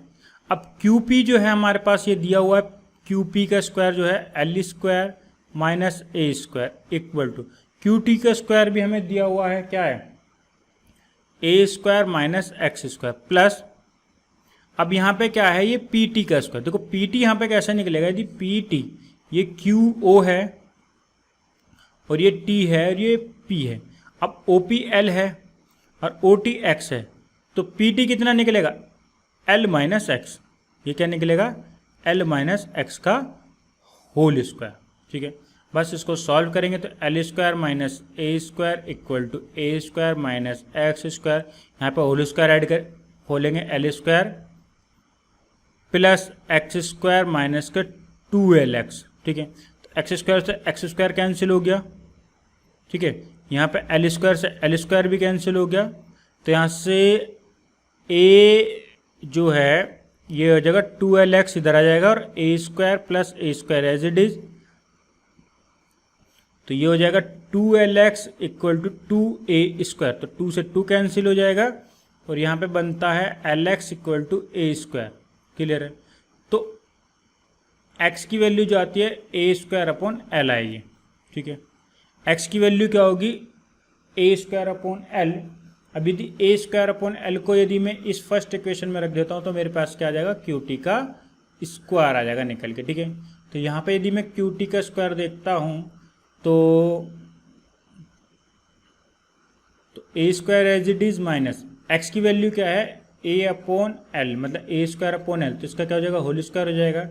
Speaker 1: अब क्यू पी जो है हमारे पास ये दिया हुआ है, क्यू पी का स्क्वायर जो है L square minus A square equal to Q T का स्क्वायर भी हमें दिया हुआ है, क्या है, A square minus x square plus, अब यहाँ पे क्या है, ये पी टी का स्क्वायर। देखो पी टी यहाँ पे कैसे निकलेगा, यदि पी टी ये क्यू ओ है और ये टी है और ये पी है, अब ओ पी एल है और ओ टी एक्स है, तो पी टी कितना निकलेगा, एल माइनस एक्स। ये क्या निकलेगा, एल माइनस एक्स का होल स्क्वायर, ठीक है। बस इसको सॉल्व करेंगे तो l square minus A square equal to a square minus x square, यहाँ पे होल स्क्वायर ऐड कर खोलेंगे, l square plus x square minus का 2lx, ठीक है। तो एक्स स्क्वायर से एक्स स्क्वायर कैंसिल हो गया, ठीक है। यहाँ पे एल स्क्वायर से एल स्क्वायर भी कैंसिल हो गया, तो यहाँ से ए जो है ये हो जाएगा 2lx इधर आ जाएगा और A square plus A square as it is, तो ये हो जाएगा 2lx equal to 2a square, तो 2 से 2 कैंसिल हो जाएगा और यहाँ पे बनता है lx equal to a square, clear है। तो एक्स की वैल्यू जो आती है ए स्क्वायर अपॉन एल आएगी, ठीक है। एक्स की वैल्यू क्या होगी, ए स्क्वायर अपॉन एल। अब यदि ए स्क्वायर अपॉन एल को यदि मैं इस फर्स्ट इक्वेशन में रख देता हूँ तो मेरे पास क्या आ जाएगा, क्यू टी का स्क्वायर आ जाएगा निकल के, ठीक है। तो यहाँ पे यदि मैं क्यू टी का स्क्वायर देखता हूँ तो A square as it is minus X की वैल्यू क्या है, ए अपॉन एल, मतलब ए स्क्वायर अपॉन एल, तो इसका क्या हो जाएगा, होल स्क्वायर हो जाएगा।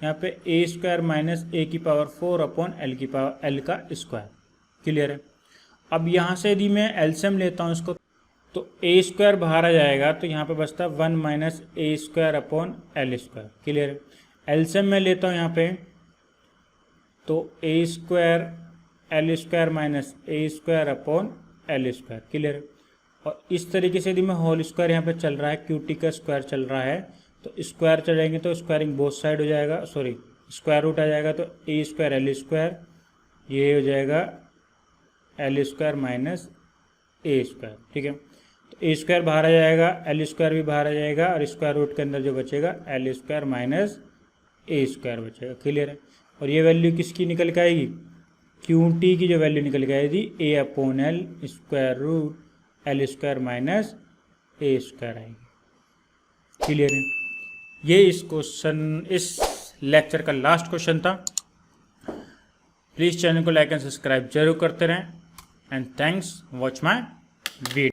Speaker 1: यहाँ पे ए स्क्वायर माइनस ए की पावर 4 अपॉन एल की पावर एल का स्क्वायर, क्लियर है। अब यहाँ से यदि मैं एलसीएम लेता हूँ इसको तो ए स्क्वायर बाहर आ जाएगा, तो यहाँ पे बचता है 1 माइनस ए square upon L square, clear है। एलसीएम मैं लेता हूँ यहाँ पे तो A square L square minus A square upon L square, clear है। और इस तरीके से यदि मैं होल स्क्वायर यहाँ पे चल रहा है, क्यू टी का स्क्वायर चल रहा है, तो स्क्वायर चल जाएंगे तो स्क्वायरिंग बोथ साइड हो जाएगा, सॉरी स्क्वायर रूट आ जाएगा, तो ए स्क्वायर एल स्क्वायर, ये हो जाएगा एल स्क्वायर माइनस ए स्क्वायर, ठीक है। तो ए स्क्वायर बाहर आ जाएगा, एल स्क्वायर भी बाहर आ जाएगा, और स्क्वायर रूट के अंदर जो बचेगा एल स्क्वायर माइनस ए स्क्वायर बचेगा, क्लियर है। और ये वैल्यू किसकी निकल के आएगी, क्यू टी की जो वैल्यू निकल के आएगी A upon L square root L square minus A square आएगी, क्लियर है। ये इस क्वेश्चन, इस लेक्चर का लास्ट क्वेश्चन था। प्लीज़ चैनल को लाइक एंड सब्सक्राइब जरूर करते रहें, and thanks watch my video.